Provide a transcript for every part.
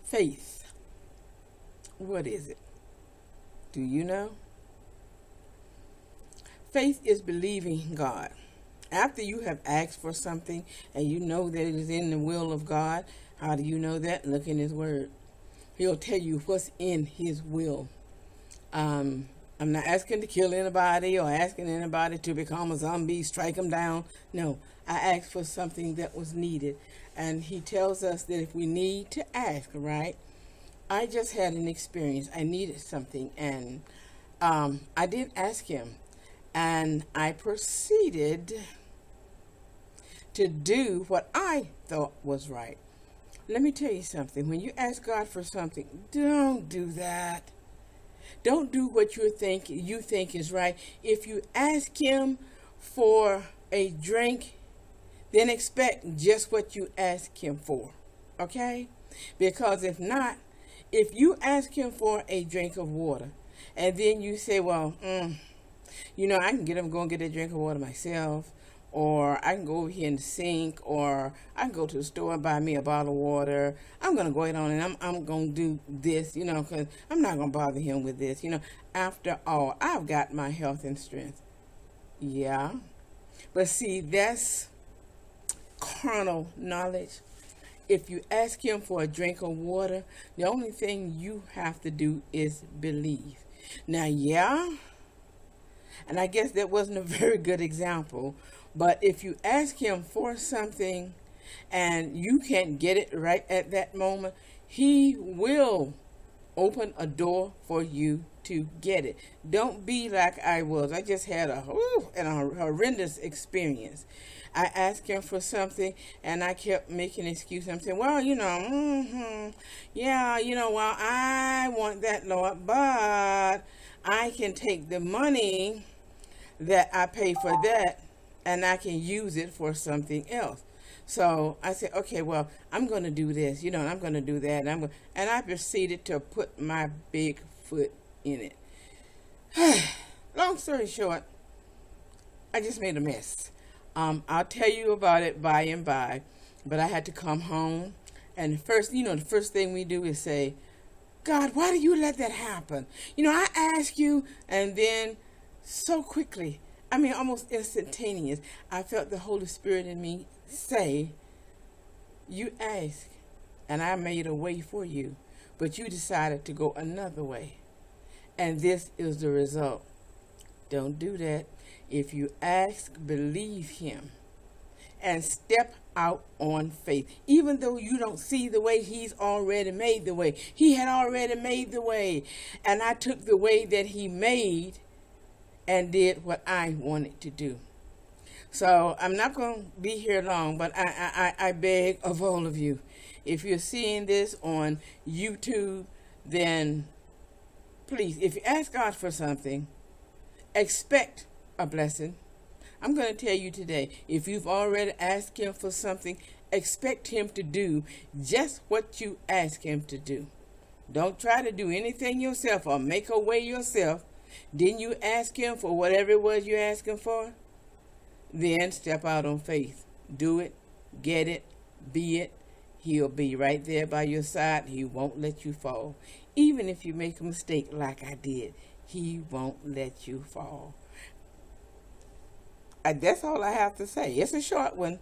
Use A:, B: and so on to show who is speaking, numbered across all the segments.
A: Faith. What is it? Do you know? Faith is believing God. After you have asked for something and you know that it is in the will of God, how do you know that? Look in His Word. He'll tell you what's in His will. I'm not asking to kill anybody or asking anybody to become a zombie, strike them down. No, I asked for something that was needed. And He tells us that if we need to ask, right? I just had an experience. I needed something, and I did ask Him. And I proceeded to do what I thought was right. Let me tell you something. When you ask God for something, don't do that. Don't do what you think is right. If you ask Him for a drink, then expect just what you ask Him for. Okay? Because if not, if you ask Him for a drink of water, and then you say, well, I can go and get a drink of water myself, or I can go over here in the sink, or I can go to the store and buy me a bottle of water. I'm going to go ahead on and I'm going to do this, because I'm not going to bother Him with this. After all, I've got my health and strength. Yeah. But see, that's carnal knowledge. If you ask Him for a drink of water, the only thing you have to do is believe. Now, yeah, and I guess that wasn't a very good example, but if you ask Him for something and you can't get it right at that moment, He will open a door for you to get it. Don't be like I was. I just had a horrendous experience. I asked Him for something and I kept making excuses. I'm saying, well, well, I want that, Lord, but I can take the money that I pay for that and I can use it for something else. So I said, okay, well, I'm going to do this, and I'm going to do that. And I proceeded to put my big foot in it. Long story short, I just made a mess. I'll tell you about it by and by, but I had to come home. And the first thing we do is say, God, why do you let that happen? I ask you, and then so quickly, almost instantaneous, I felt the Holy Spirit in me say, you asked, and I made a way for you, but you decided to go another way. And this is the result. Don't do that. If you ask, believe Him and step out on faith. Even though you don't see the way, He's already made the way. He had already made the way. And I took the way that He made and did what I wanted to do. So I'm not going to be here long, but I beg of all of you, if you're seeing this on YouTube, then please, if you ask God for something, expect a blessing. I'm going to tell you today, if you've already asked Him for something, expect Him to do just what you ask Him to do. Don't try to do anything yourself or make a way yourself. Didn't you ask Him for whatever it was you're asking for? Then step out on faith. Do it, get it, be it. He'll be right there by your side. He won't let you fall. Even if you make a mistake like I did, He won't let you fall. That's all I have to say. It's a short one,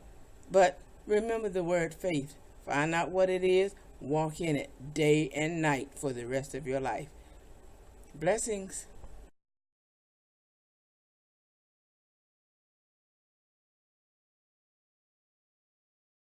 A: but remember the word faith. Find out what it is. Walk in it day and night for the rest of your life. Blessings.